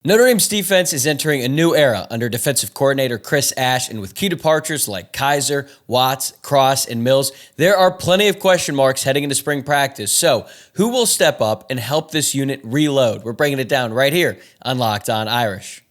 Notre Dame's defense is entering a new era under defensive coordinator Chris Ash, and with key departures like Kaiser, Watts, Cross, and Mills, there are plenty of question marks heading into spring practice. So, who will step up and help this unit reload? We're breaking it down right here on Locked On Irish.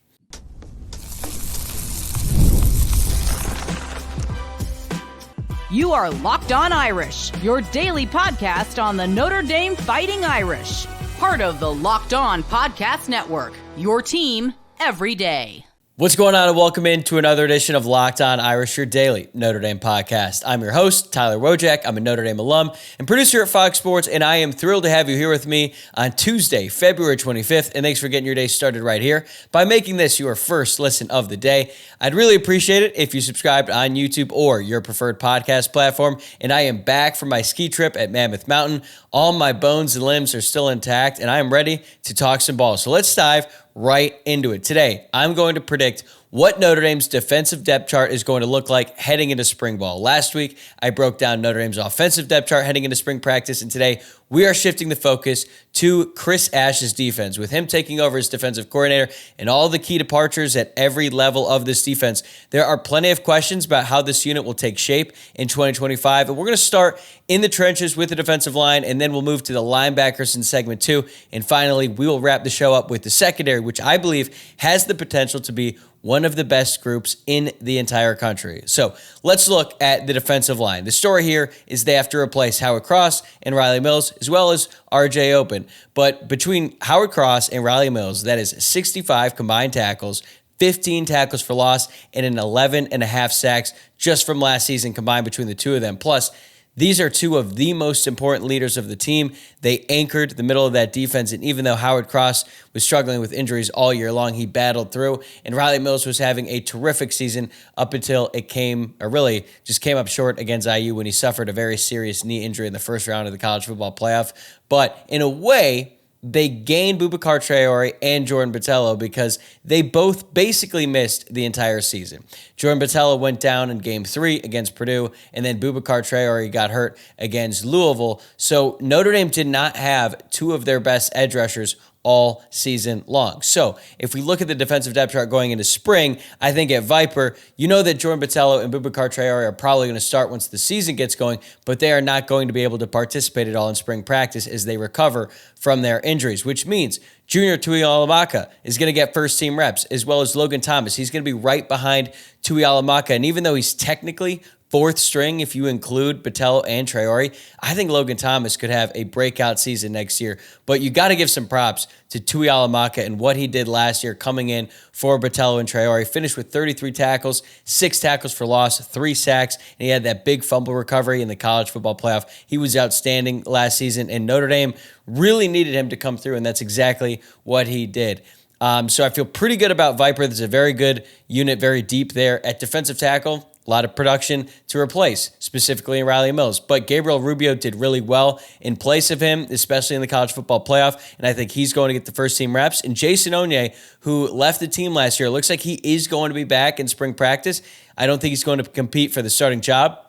You are Locked On Irish, your daily podcast on the Notre Dame Fighting Irish. Part of the Locked On Podcast Network, your team every day. What's going on, and welcome into another edition of Locked On Irish, your daily Notre Dame podcast. I'm your host, Tyler Wojciak. I'm a Notre Dame alum and producer at Fox Sports, and I am thrilled to have you here with me on Tuesday, February 25th, and thanks for getting your day started right here by making this your first listen of the day. I'd really appreciate it if you subscribed on YouTube or your preferred podcast platform, and I am back from my ski trip at Mammoth Mountain. All my bones and limbs are still intact, and I am ready to talk some ball. So let's dive right into it. Today, I'm going to predict what Notre Dame's defensive depth chart is going to look like heading into spring ball. Last week, I broke down Notre Dame's offensive depth chart heading into spring practice, and today we are shifting the focus to Chris Ash's defense, with him taking over as defensive coordinator and all the key departures at every level of this defense. There are plenty of questions about how this unit will take shape in 2025, and we're going to start in the trenches with the defensive line, and then we'll move to the linebackers in segment 2, and finally, we will wrap the show up with the secondary, which I believe has the potential to be one of the best groups in the entire country. So let's look at the defensive line. The story here is they have to replace Howard Cross and Riley Mills, as well as RJ Open. But between Howard Cross and Riley Mills, that is 65 combined tackles, 15 tackles for loss, and an 11.5 sacks just from last season combined between the two of them. Plus, these are two of the most important leaders of the team. They anchored the middle of that defense, and even though Howard Cross was struggling with injuries all year long, he battled through, and Riley Mills was having a terrific season up until it came up short against IU when he suffered a very serious knee injury in the first round of the college football playoff. But in a way, they gained Boubacar Traore and Jordan Botelho because they both basically missed the entire season. Jordan Botelho went down in Game 3 against Purdue, and then Boubacar Traore got hurt against Louisville. So Notre Dame did not have two of their best edge rushers all season long. So if we look at the defensive depth chart going into spring, I think at Viper, you know that Jordan Botelho and Boubacar Traore are probably going to start once the season gets going, but they are not going to be able to participate at all in spring practice as they recover from their injuries, which means Junior Tuihalamaka is going to get first-team reps, as well as Logan Thomas. He's going to be right behind Tuihalamaka, and even though he's technically fourth string, if you include Botelho and Traore, I think Logan Thomas could have a breakout season next year. But you got to give some props to Tuihalamaka and what he did last year coming in for Botelho and Traore. Finished with 33 tackles, 6 tackles for loss, 3 sacks, and he had that big fumble recovery in the college football playoff. He was outstanding last season, and Notre Dame really needed him to come through, and that's exactly what he did. So I feel pretty good about Viper. There's a very good unit, very deep there. At defensive tackle, a lot of production to replace, specifically in Riley Mills. But Gabriel Rubio did really well in place of him, especially in the college football playoff, and I think he's going to get the first-team reps. And Jason Onye, who left the team last year, looks like he is going to be back in spring practice. I don't think he's going to compete for the starting job,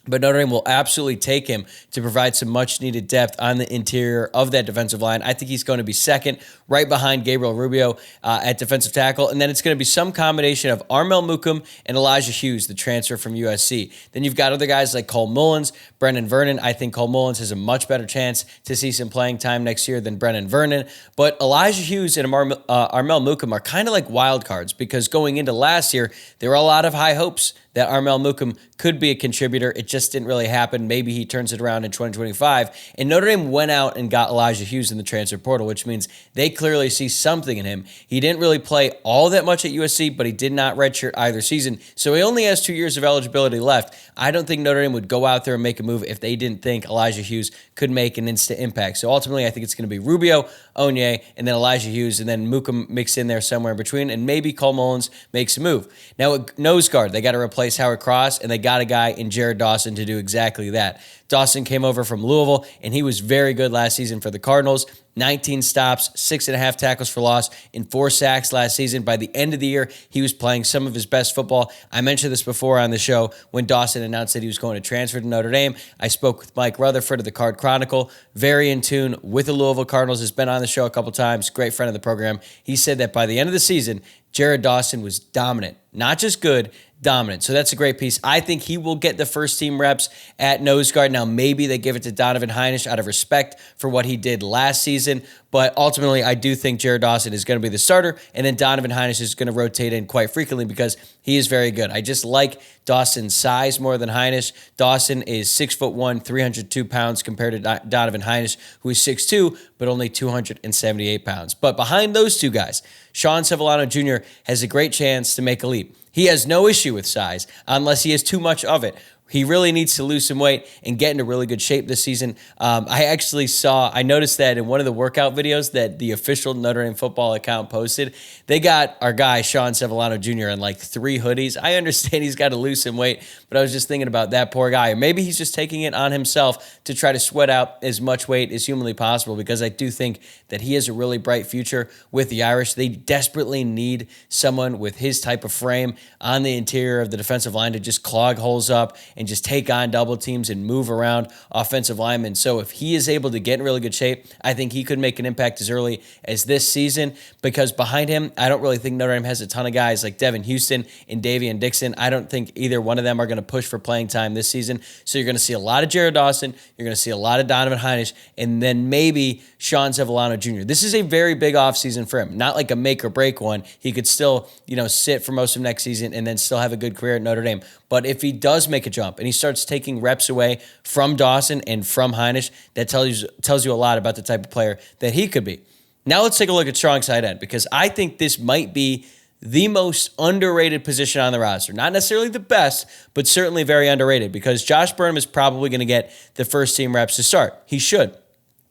but Notre Dame will absolutely take him to provide some much-needed depth on the interior of that defensive line. I think he's going to be second, right behind Gabriel Rubio at defensive tackle. And then it's going to be some combination of Armel Mukam and Elijah Hughes, the transfer from USC. Then you've got other guys like Cole Mullins, Brennan Vernon. I think Cole Mullins has a much better chance to see some playing time next year than Brennan Vernon. But Elijah Hughes and Armel Mukam are kind of like wild cards because going into last year, there were a lot of high hopes that Armel Mukam could be a contributor. It just didn't really happen. Maybe he turns it around in 2025. And Notre Dame went out and got Elijah Hughes in the transfer portal, which means they clearly see something in him. He didn't really play all that much at USC, but he did not redshirt either season. So he only has 2 years of eligibility left. I don't think Notre Dame would go out there and make a move if they didn't think Elijah Hughes could make an instant impact. So ultimately, I think it's going to be Rubio, Onye, and then Elijah Hughes, and then Mukam mixed in there somewhere in between, and maybe Cole Mullins makes a move. Now, at nose guard, they got to replace Howard Cross, and they got a guy in Jared Dawson to do exactly that. Dawson came over from Louisville, and he was very good last season for the Cardinals. 19 stops, 6.5 tackles for loss, and 4 sacks last season. By the end of the year, he was playing some of his best football. I mentioned this before on the show when Dawson announced that he was going to transfer to Notre Dame. I spoke with Mike Rutherford of the Card Chronicle, very in tune with the Louisville Cardinals, has been on the show a couple times, great friend of the program. He said that by the end of the season, Jared Dawson was dominant, not just good, dominant. So that's a great piece. I think he will get the first team reps at nose guard. Now, maybe they give it to Donovan Heinisch out of respect for what he did last season, but ultimately, I do think Jared Dawson is going to be the starter, and then Donovan Heinisch is going to rotate in quite frequently because he is very good. I just like Dawson's size more than Heinisch. Dawson is 6'1", 302 pounds compared to Donovan Heinisch, who is 6'2", but only 278 pounds. But behind those two guys, Sean Sevillano Jr. has a great chance to make a leap. He has no issue with size unless he has too much of it. He really needs to lose some weight and get into really good shape this season. I noticed that in one of the workout videos that the official Notre Dame football account posted, they got our guy, Sean Sevillano Jr. in like 3 hoodies. I understand he's got to lose some weight, but I was just thinking about that poor guy. Or maybe he's just taking it on himself to try to sweat out as much weight as humanly possible, because I do think that he has a really bright future with the Irish. They desperately need someone with his type of frame on the interior of the defensive line to just clog holes up and just take on double teams and move around offensive linemen. So if he is able to get in really good shape, I think he could make an impact as early as this season, because behind him, I don't really think Notre Dame has a ton of guys like Devin Houston and Davian Dixon. I don't think either one of them are going to push for playing time this season. So you're going to see a lot of Jared Dawson, you're going to see a lot of Donovan Heinisch, and then maybe Sean Sevillano Jr. This is a very big offseason for him, not like a make or break one. He could still, sit for most of next season and then still have a good career at Notre Dame. But if he does make a jump and he starts taking reps away from Dawson and from Heinisch, that tells you a lot about the type of player that he could be. Now let's take a look at strong side end, because I think this might be the most underrated position on the roster. Not necessarily the best, but certainly very underrated, because Josh Burnham is probably going to get the first team reps to start. He should.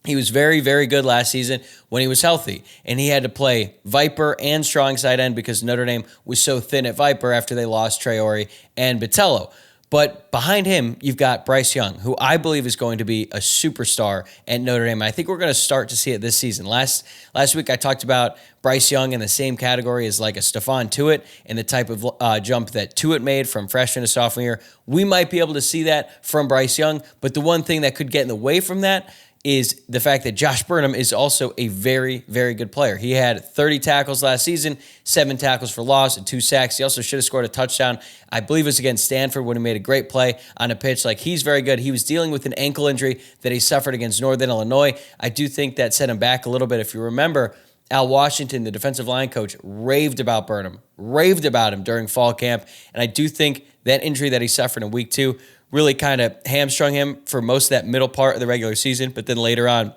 He was very, very good last season when he was healthy, and he had to play Viper and strong side end because Notre Dame was so thin at Viper after they lost Traore and Botello. But behind him, you've got Bryce Young, who I believe is going to be a superstar at Notre Dame. I think we're going to start to see it this season. Last week, I talked about Bryce Young in the same category as like a Stephon Tuitt and the type of jump that Tuitt made from freshman to sophomore year. We might be able to see that from Bryce Young, but the one thing that could get in the way from that is the fact that Josh Burnham is also a very, very good player. He had 30 tackles last season, 7 tackles for loss, and 2 sacks. He also should have scored a touchdown. I believe it was against Stanford when he made a great play on a pitch. Like, he's very good. He was dealing with an ankle injury that he suffered against Northern Illinois. I do think that set him back a little bit. If you remember, Al Washington, the defensive line coach, raved about Burnham, raved about him during fall camp. And I do think that injury that he suffered in week 2 really kind of hamstrung him for most of that middle part of the regular season, but then later on,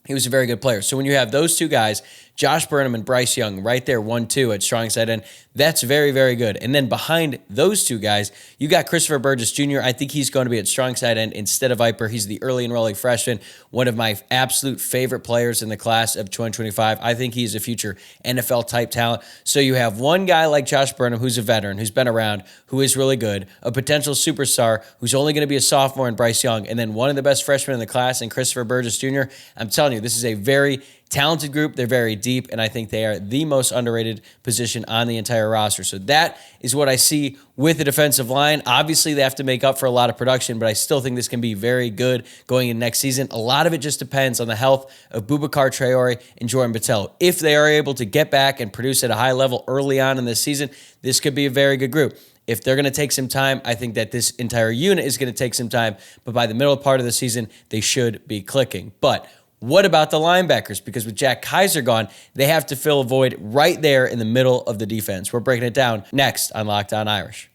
he was a very good player. So when you have those two guys, Josh Burnham and Bryce Young, right there, 1-2 at strong side end, that's very, very good. And then behind those two guys, you got Christopher Burgess Jr. I think he's going to be at strong side end instead of Viper. He's the early enrolling freshman, one of my absolute favorite players in the class of 2025. I think he's a future NFL-type talent. So you have one guy like Josh Burnham, who's a veteran, who's been around, who is really good, a potential superstar who's only going to be a sophomore in Bryce Young, and then one of the best freshmen in the class in Christopher Burgess Jr. I'm telling you, this is a very talented group. They're very deep, and I think they are the most underrated position on the entire roster. So that is what I see with the defensive line. Obviously, they have to make up for a lot of production, but I still think this can be very good going into next season. A lot of it just depends on the health of Boubacar Traore and Jordan Botelho. If they are able to get back and produce at a high level early on in this season, this could be a very good group. If they're going to take some time, I think that this entire unit is going to take some time, but by the middle part of the season, they should be clicking. But what about the linebackers? Because with Jack Kaiser gone, they have to fill a void right there in the middle of the defense. We're breaking it down next on Locked On Irish.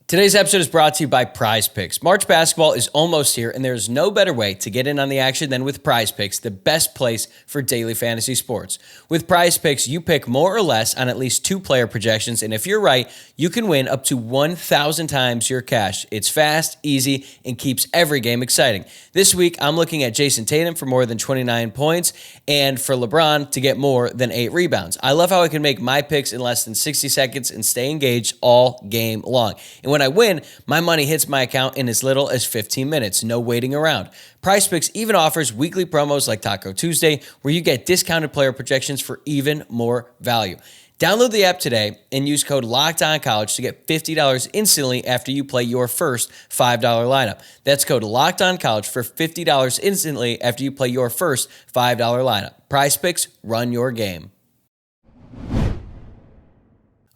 Today's episode is brought to you by PrizePicks. March basketball is almost here, and there's no better way to get in on the action than with PrizePicks, the best place for daily fantasy sports. With PrizePicks, you pick more or less on at least 2 player projections, and if you're right, you can win up to 1,000 times your cash. It's fast, easy, and keeps every game exciting. This week, I'm looking at Jason Tatum for more than 29 points, and for LeBron to get more than 8 rebounds. I love how I can make my picks in less than 60 seconds and stay engaged all game long. And when when I win, my money hits my account in as little as 15 minutes, no waiting around. PrizePicks even offers weekly promos like Taco Tuesday, where you get discounted player projections for even more value. Download the app today and use code LOCKEDONCollege to get $50 instantly after you play your first $5 lineup. That's code LOCKEDONCollege for $50 instantly after you play your first $5 lineup. PrizePicks, run your game.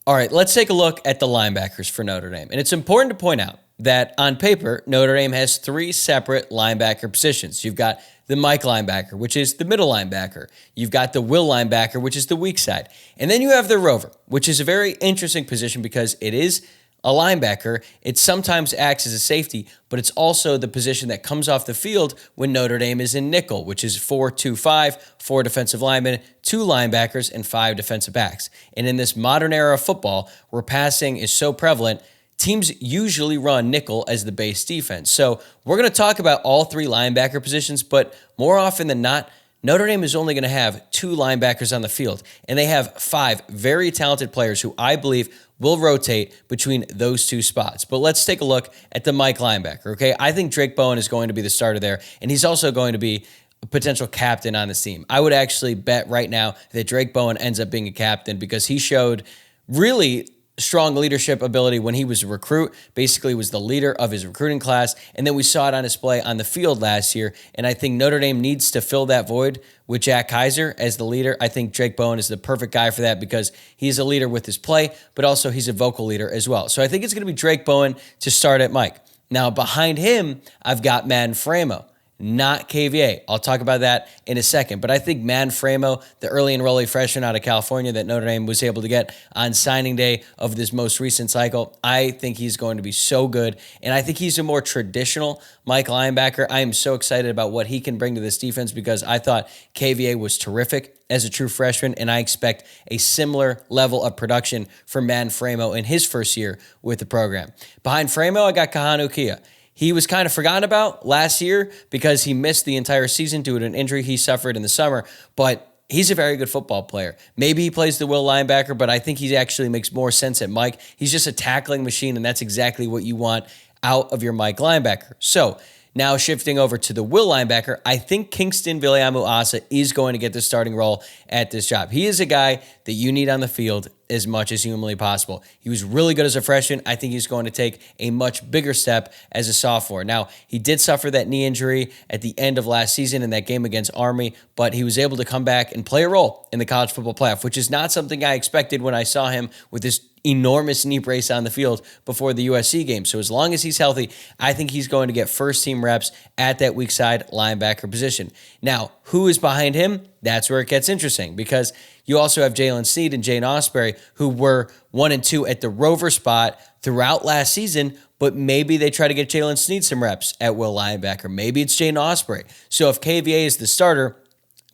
All right, let's take a look at the linebackers for Notre Dame. And it's important to point out that on paper, Notre Dame has three separate linebacker positions. You've got the Mike linebacker, which is the middle linebacker. You've got the Will linebacker, which is the weak side. And then you have the Rover, which is a very interesting position because it is a linebacker. It sometimes acts as a safety, but it's also the position that comes off the field when Notre Dame is in nickel, which is 4-2-5, 4 defensive linemen, 2 linebackers, and 5 defensive backs. And in this modern era of football, where passing is so prevalent, teams usually run nickel as the base defense. So we're going to talk about all 3 linebacker positions, but more often than not, Notre Dame is only going to have 2 linebackers on the field, and they have 5 very talented players who I believe will rotate between those 2 spots. But let's take a look at the Mike linebacker, okay? I think Drake Bowen is going to be the starter there, and he's also going to be a potential captain on this team. I would actually bet right now that Drake Bowen ends up being a captain because he showed really strong leadership ability when he was a recruit, basically was the leader of his recruiting class, and then we saw it on display on the field last year, and I think Notre Dame needs to fill that void with Jack Kaiser as the leader. I think Drake Bowen is the perfect guy for that because he's a leader with his play, but also he's a vocal leader as well. So I think it's going to be Drake Bowen to start at Mike. Now, behind him, I've got Manfremo, not KVA. I'll talk about that in a second. But I think Manfremo, the early enrollee freshman out of California that Notre Dame was able to get on signing day of this most recent cycle, I think he's going to be so good. And I think he's a more traditional Mike linebacker. I am so excited about what he can bring to this defense because I thought KVA was terrific as a true freshman, and I expect a similar level of production from Manfremo in his first year with the program. Behind Fremo, I got Kahanu Kia. He was kind of forgotten about last year because he missed the entire season due to an injury he suffered in the summer, but he's a very good football player. Maybe he plays the Will linebacker, but I think he actually makes more sense at Mike. He's just a tackling machine, and that's exactly what you want out of your Mike linebacker. So now shifting over to the Will linebacker, I think Kingston Viliamu-Asa is going to get the starting role at this job. He is a guy that you need on the field as much as humanly possible. He was really good as a freshman. I think he's going to take a much bigger step as a sophomore. Now, he did suffer that knee injury at the end of last season in that game against Army, but he was able to come back and play a role in the college football playoff, which is not something I expected when I saw him with this enormous knee brace on the field before the USC game. So as long as he's healthy, I think he's going to get first team reps at that weak side linebacker position. Now, who is behind him? That's where it gets interesting because you also have Jalen Sneed and Jane Osbury, who were 1 and 2 at the Rover spot throughout last season, but maybe they try to get Jalen Sneed some reps at Will linebacker. Maybe it's Jane Osbury. So if KVA is the starter,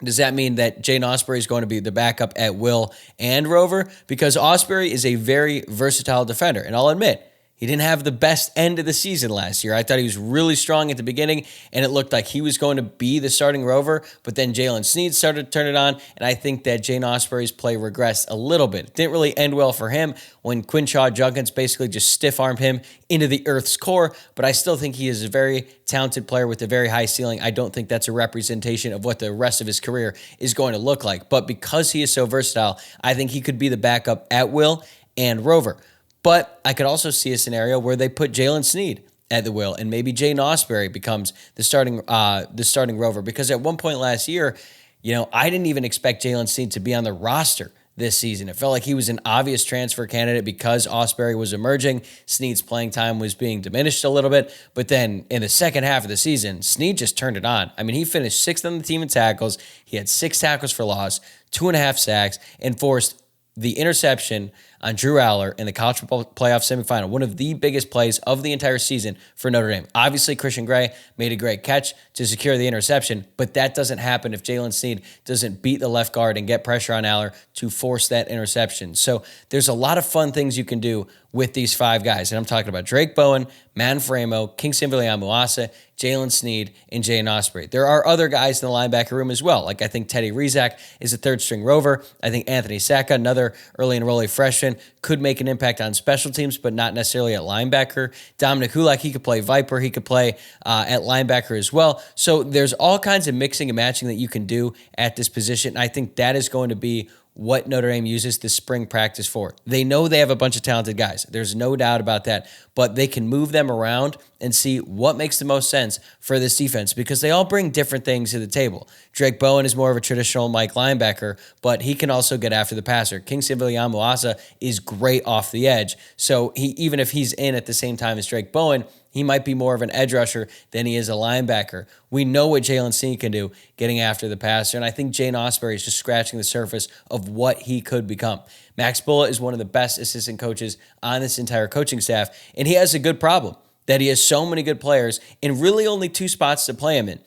does that mean that Jane Osbury is going to be the backup at Will and Rover? Because Osbury is a very versatile defender, and I'll admit, he didn't have the best end of the season last year. I thought he was really strong at the beginning, and it looked like he was going to be the starting Rover, but then Jalen Sneed started to turn it on, and I think that Jane Osbury's play regressed a little bit. It didn't really end well for him when Quinshaw Junkins basically just stiff-armed him into the Earth's core, but I still think he is a very talented player with a very high ceiling. I don't think that's a representation of what the rest of his career is going to look like, but because he is so versatile, I think he could be the backup at Will and Rover. But I could also see a scenario where they put Jalen Sneed at the Will, and maybe Jane Osbury becomes the starting Rover. Because at one point last year, I didn't even expect Jalen Sneed to be on the roster this season. It felt like he was an obvious transfer candidate because Osbury was emerging. Sneed's playing time was being diminished a little bit. But then in the second half of the season, Sneed just turned it on. I mean, he finished 6th on the team in tackles. He had 6 tackles for loss, 2.5 sacks, and forced the interception on Drew Aller in the college football playoff semifinal, one of the biggest plays of the entire season for Notre Dame. Obviously, Christian Gray made a great catch to secure the interception, but that doesn't happen if Jalen Sneed doesn't beat the left guard and get pressure on Aller to force that interception. So there's a lot of fun things you can do with these 5 guys. And I'm talking about Drake Bowen, Manfremo, Kingsley Amuasa, Jalen Sneed, and Jay Osprey. There are other guys in the linebacker room as well. Like I think Teddy Rizak is a 3rd-string rover. I think Anthony Sacca, another early enrollee freshman, could make an impact on special teams, but not necessarily at linebacker. Dominic Hulak, he could play Viper. He could play at linebacker as well. So there's all kinds of mixing and matching that you can do at this position. And I think that is going to be what Notre Dame uses the spring practice for. They know they have a bunch of talented guys. There's no doubt about that, but they can move them around and see what makes the most sense for this defense because they all bring different things to the table. Drake Bowen is more of a traditional Mike linebacker, but he can also get after the passer. Kingsley Amuasa is great off the edge, so even if he's in at the same time as Drake Bowen, he might be more of an edge rusher than he is a linebacker. We know what Jalen Sneed can do getting after the passer, and I think Jane Osprey is just scratching the surface of what he could become. Max Bullitt is one of the best assistant coaches on this entire coaching staff, and he has a good problem that he has so many good players and really only 2 spots to play him in,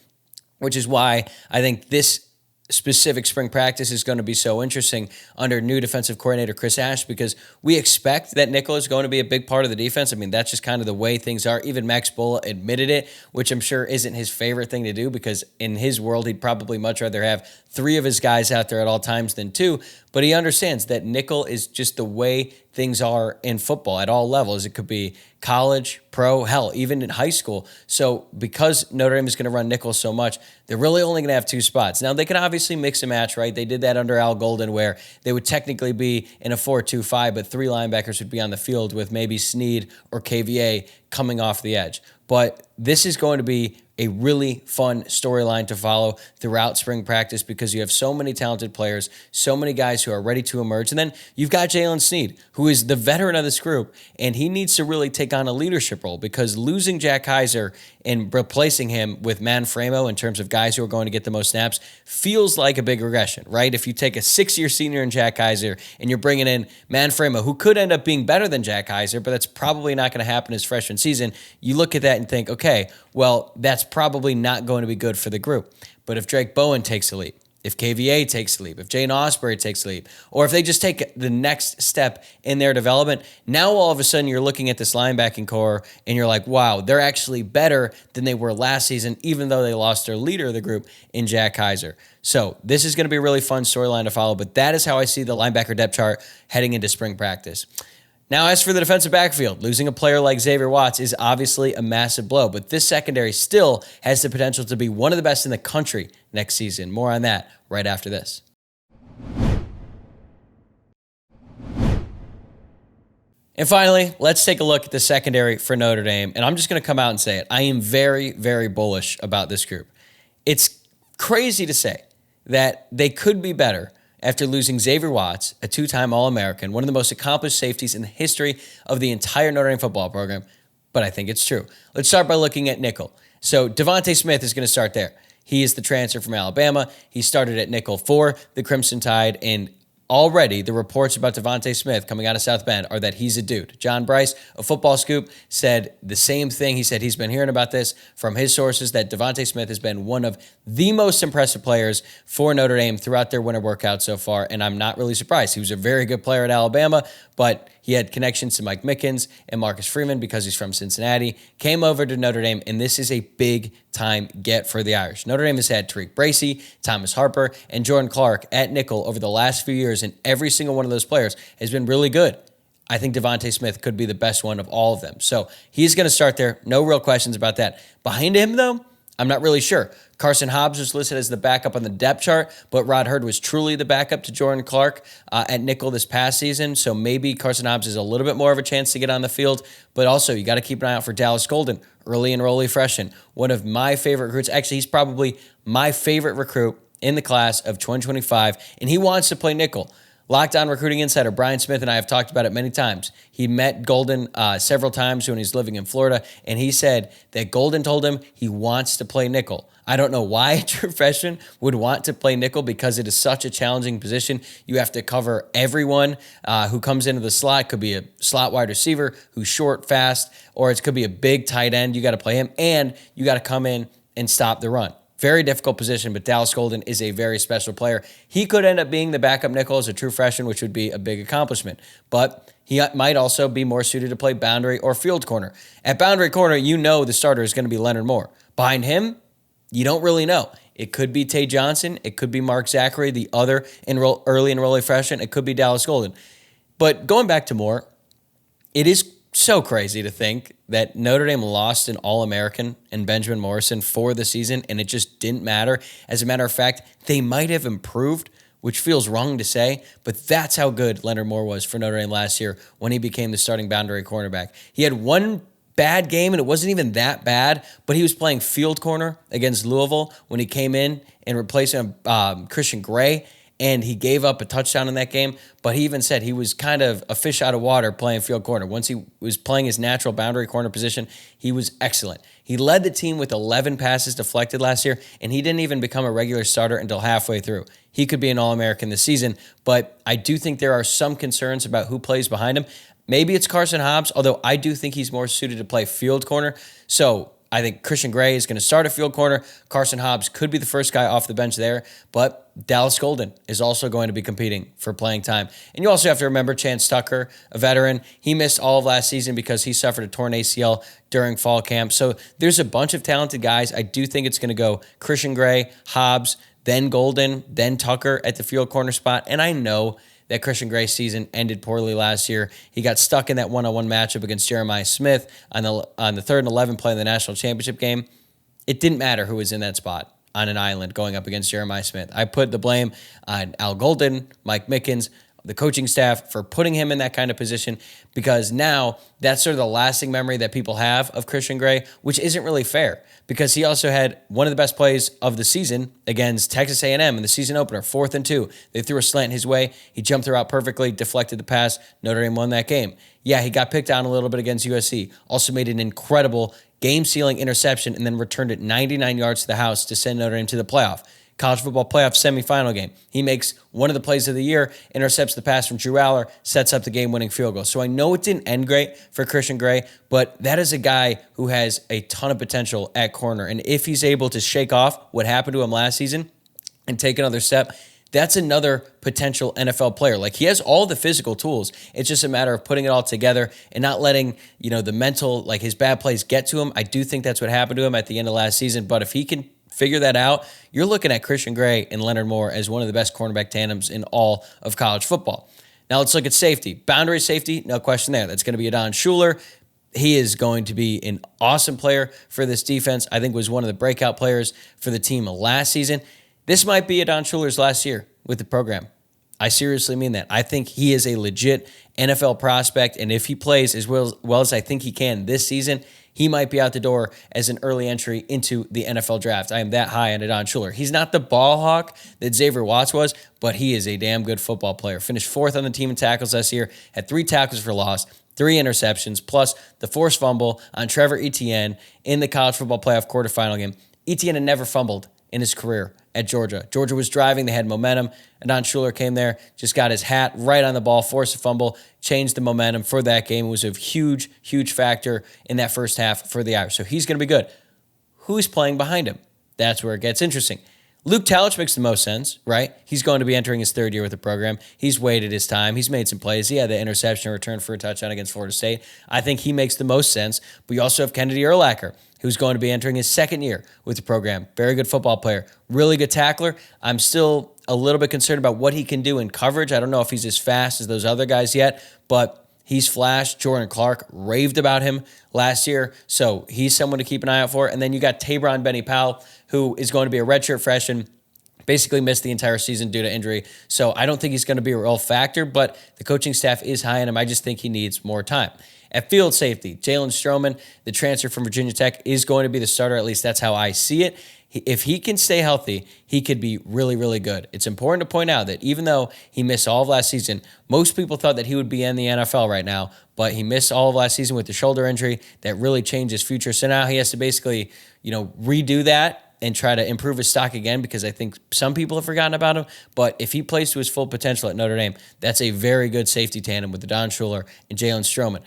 which is why I think this specific spring practice is going to be so interesting under new defensive coordinator Chris Ash because we expect that nickel is going to be a big part of the defense. I mean, that's just kind of the way things are. Even Max Bullitt admitted it, which I'm sure isn't his favorite thing to do because in his world, he'd probably much rather have 3 of his guys out there at all times than 2. But he understands that nickel is just the way things are in football at all levels. It could be college, pro, hell, even in high school. So because Notre Dame is going to run nickel so much, they're really only going to have 2 spots. Now, they can obviously mix and match, right? They did that under Al Golden where they would technically be in a 4-2-5, but 3 linebackers would be on the field with maybe Sneed or KVA coming off the edge. But this is going to be a really fun storyline to follow throughout spring practice because you have so many talented players, so many guys who are ready to emerge. And then you've got Jalen Sneed, who is the veteran of this group, and he needs to really take on a leadership role because losing Jack Kaiser and replacing him with Manfremo in terms of guys who are going to get the most snaps feels like a big regression, right? If you take a 6-year senior in Jack Kaiser and you're bringing in Manfremo, who could end up being better than Jack Kaiser, but that's probably not going to happen his freshman season, you look at that and think, okay, well, that's probably not going to be good for the group. But if Drake Bowen takes a leap, if KVA takes a leap, if Jane Osprey takes a leap, or if they just take the next step in their development, now all of a sudden you're looking at this linebacking core and you're like, wow, they're actually better than they were last season, even though they lost their leader of the group in Jack Kaiser. So this is going to be a really fun storyline to follow, but that is how I see the linebacker depth chart heading into spring practice. Now, as for the defensive backfield, losing a player like Xavier Watts is obviously a massive blow, but this secondary still has the potential to be one of the best in the country next season. More on that right after this. And finally, let's take a look at the secondary for Notre Dame, and I'm just going to come out and say it. I am very, very bullish about this group. It's crazy to say that they could be better after losing Xavier Watts, a 2-time All-American, one of the most accomplished safeties in the history of the entire Notre Dame football program, but I think it's true. Let's start by looking at nickel. So Devontae Smith is going to start there. He is the transfer from Alabama. He started at nickel for the Crimson Tide, and already the reports about Devontae Smith coming out of South Bend are that he's a dude. John Bryce, a Football Scoop, said the same thing. He said he's been hearing about this from his sources, that Devontae Smith has been one of the most impressive players for Notre Dame throughout their winter workout so far, and I'm not really surprised. He was a very good player at Alabama, but he had connections to Mike Mickens and Marcus Freeman because he's from Cincinnati, came over to Notre Dame, and this is a big-time get for the Irish. Notre Dame has had Tariq Bracy, Thomas Harper, and Jordan Clark at nickel over the last few years, and every single one of those players has been really good. I think Devontae Smith could be the best one of all of them. So he's going to start there. No real questions about that. Behind him, though, I'm not really sure. Carson Hobbs was listed as the backup on the depth chart, but Rod Hurd was truly the backup to Jordan Clark at nickel this past season. So maybe Carson Hobbs has a little bit more of a chance to get on the field. But also, you got to keep an eye out for Dallas Golden, early enrollee freshman, one of my favorite recruits. Actually, he's probably my favorite recruit in the class of 2025, and he wants to play nickel. Locked On Recruiting Insider Brian Smith and I have talked about it many times. He met Golden several times when he's living in Florida, and he said that Golden told him he wants to play nickel. I don't know why a true freshman would want to play nickel because it is such a challenging position. You have to cover everyone who comes into the slot. It could be a slot wide receiver who's short, fast, or it could be a big tight end. You got to play him, and you got to come in and stop the run. Very difficult position, but Dallas Golden is a very special player. He could end up being the backup nickel as a true freshman, which would be a big accomplishment. But he might also be more suited to play boundary or field corner. At boundary corner, you know the starter is going to be Leonard Moore. Behind him, you don't really know. It could be Tay Johnson. It could be Mark Zachary, the other early enrollee freshman. It could be Dallas Golden. But going back to Moore, it is so crazy to think that Notre Dame lost an All-American and Benjamin Morrison for the season, and it just didn't matter. As a matter of fact, they might have improved, which feels wrong to say, but that's how good Leonard Moore was for Notre Dame last year when he became the starting boundary cornerback. He had one bad game, and it wasn't even that bad, but he was playing field corner against Louisville when he came in and replaced Christian Gray, and he gave up a touchdown in that game, but he even said he was kind of a fish out of water playing field corner. Once he was playing his natural boundary corner position, he was excellent. He led the team with 11 passes deflected last year, and he didn't even become a regular starter until halfway through. He could be an All-American this season, but I do think there are some concerns about who plays behind him. Maybe it's Carson Hobbs, although I do think he's more suited to play field corner. So I think Christian Gray is going to start at field corner. Carson Hobbs could be the first guy off the bench there, but Dallas Golden is also going to be competing for playing time. And you also have to remember Chance Tucker, a veteran. He missed all of last season because he suffered a torn ACL during fall camp. So there's a bunch of talented guys. I do think it's going to go Christian Gray, Hobbs, then Golden, then Tucker at the field corner spot. And I know that Christian Gray's season ended poorly last year. He got stuck in that one-on-one matchup against Jeremiah Smith on the 3rd and 11 play in the national championship game. It didn't matter who was in that spot on an island going up against Jeremiah Smith. I put the blame on Al Golden, Mike Mickens, the coaching staff for putting him in that kind of position, because now that's sort of the lasting memory that people have of Christian Gray, which isn't really fair because he also had one of the best plays of the season against Texas A&M in the season opener, 4th and 2. They threw a slant his way. He jumped throughout perfectly, deflected the pass. Notre Dame won that game. Yeah, he got picked on a little bit against USC. Also made an incredible game-sealing interception and then returned it 99 yards to the house to send Notre Dame to the playoff. College football playoff semifinal game. He makes one of the plays of the year, intercepts the pass from Drew Aller, sets up the game-winning field goal. So I know it didn't end great for Christian Gray, but that is a guy who has a ton of potential at corner. And if he's able to shake off what happened to him last season and take another step, that's another potential NFL player. Like, he has all the physical tools. It's just a matter of putting it all together and not letting, the mental, like his bad plays get to him. I do think that's what happened to him at the end of last season, but if he can figure that out, you're looking at Christian Gray and Leonard Moore as one of the best cornerback tandems in all of college football. Now let's look at safety. Boundary safety, no question there. That's going to be Adon Schuler. He is going to be an awesome player for this defense. I think was one of the breakout players for the team last season. This might be Adon Schuler's last year with the program. I seriously mean that. I think he is a legit NFL prospect, and if he plays as well as I think he can this season, he might be out the door as an early entry into the NFL draft. I am that high on Adon Schuler. He's not the ball hawk that Xavier Watts was, but he is a damn good football player. Finished 4th on the team in tackles last year, had 3 tackles for loss, 3 interceptions, plus the forced fumble on Trevor Etienne in the college football playoff quarterfinal game. Etienne had never fumbled in his career at Georgia. Georgia was driving. They had momentum. Adon Schuler came there, just got his hat right on the ball, forced a fumble, changed the momentum for that game. It was a huge, huge factor in that first half for the Irish. So he's going to be good. Who's playing behind him? That's where it gets interesting. Luke Talich makes the most sense, right? He's going to be entering his 3rd year with the program. He's waited his time. He's made some plays. He had the interception return for a touchdown against Florida State. I think he makes the most sense. But you also have Kennedy Urlacher, who's going to be entering his 2nd year with the program. Very good football player. Really good tackler. I'm still a little bit concerned about what he can do in coverage. I don't know if he's as fast as those other guys yet, but he's flashed. Jordan Clark raved about him last year, so he's someone to keep an eye out for. And then you got Tabron Benny-Powell, who is going to be a redshirt freshman, basically missed the entire season due to injury. So I don't think he's going to be a real factor, but the coaching staff is high on him. I just think he needs more time. At field safety, Jalen Stroman, the transfer from Virginia Tech, is going to be the starter. At least that's how I see it. If he can stay healthy, he could be really, really good. It's important to point out that even though he missed all of last season, most people thought that he would be in the NFL right now, but he missed all of last season with the shoulder injury that really changed his future. So now he has to basically, redo that and try to improve his stock again, because I think some people have forgotten about him. But if he plays to his full potential at Notre Dame, that's a very good safety tandem with Adon Schuler and Jalen Stroman.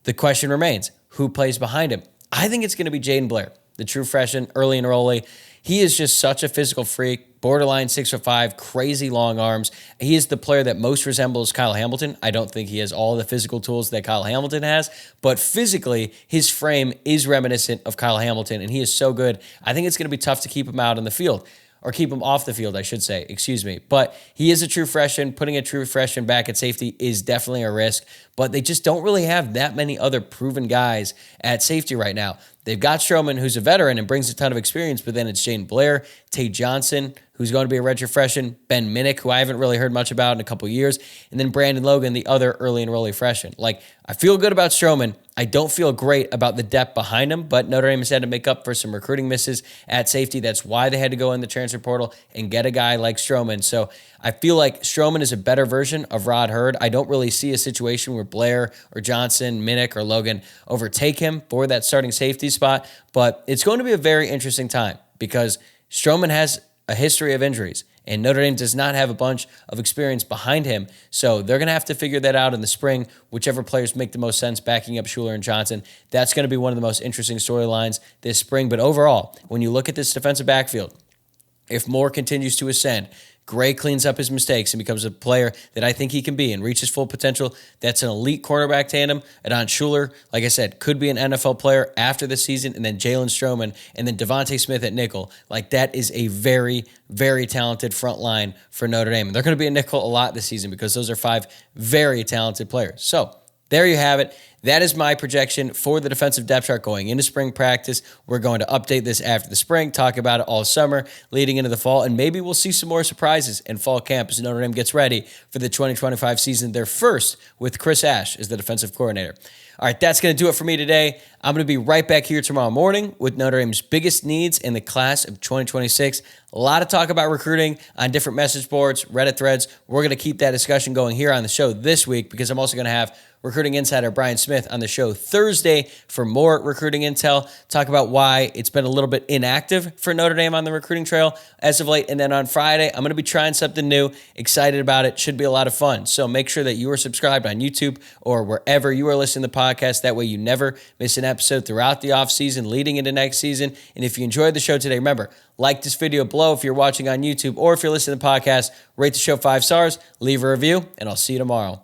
The question remains, who plays behind him? I think it's going to be Jaden Blair, the true freshman, early enrollee. He is just such a physical freak, borderline 6'5", crazy long arms. He is the player that most resembles Kyle Hamilton. I don't think he has all the physical tools that Kyle Hamilton has, but physically, his frame is reminiscent of Kyle Hamilton, and he is so good. I think it's going to be tough to keep him out on the field. Or keep him off the field, I should say. Excuse me. But he is a true freshman. Putting a true freshman back at safety is definitely a risk. But they just don't really have that many other proven guys at safety right now. They've got Stroman, who's a veteran and brings a ton of experience, but then it's Jaden Blair, Tate Johnson, who's going to be a redshirt freshman, Ben Minnick, who I haven't really heard much about in a couple years, and then Brandon Logan, the other early enrollee freshman. Like, I feel good about Stroman. I don't feel great about the depth behind him, but Notre Dame has had to make up for some recruiting misses at safety. That's why they had to go in the transfer portal and get a guy like Stroman. So I feel like Stroman is a better version of Rod Hurd. I don't really see a situation where Blair or Johnson, Minnick, or Logan overtake him for that starting safety spot, but it's going to be a very interesting time because Stroman has a history of injuries, and Notre Dame does not have a bunch of experience behind him, so they're going to have to figure that out in the spring, whichever players make the most sense backing up Schuler and Johnson. That's going to be one of the most interesting storylines this spring, but overall, when you look at this defensive backfield, if Moore continues to ascend, Gray cleans up his mistakes and becomes a player that I think he can be and reaches full potential, that's an elite cornerback tandem. Adon Schuler, like I said, could be an NFL player after the season, and then Jalen Stroman, and then Devontae Smith at nickel. Like, that is a very, very talented front line for Notre Dame. And they're going to be a nickel a lot this season because those are 5 very talented players. So there you have it. That is my projection for the defensive depth chart going into spring practice. We're going to update this after the spring, talk about it all summer, leading into the fall, and maybe we'll see some more surprises in fall camp as Notre Dame gets ready for the 2025 season, their first with Chris Ash as the defensive coordinator. All right, that's going to do it for me today. I'm going to be right back here tomorrow morning with Notre Dame's biggest needs in the class of 2026. A lot of talk about recruiting on different message boards, Reddit threads. We're going to keep that discussion going here on the show this week because I'm also going to have recruiting insider Brian Smith on the show Thursday for more recruiting intel. Talk about why it's been a little bit inactive for Notre Dame on the recruiting trail as of late. And then on Friday, I'm going to be trying something new. Excited about it. Should be a lot of fun. So make sure that you are subscribed on YouTube or wherever you are listening to the podcast. That way you never miss an episode throughout the offseason leading into next season. And if you enjoyed the show today, remember, like this video below if you're watching on YouTube, or if you're listening to the podcast, rate the show 5 stars, leave a review, and I'll see you tomorrow.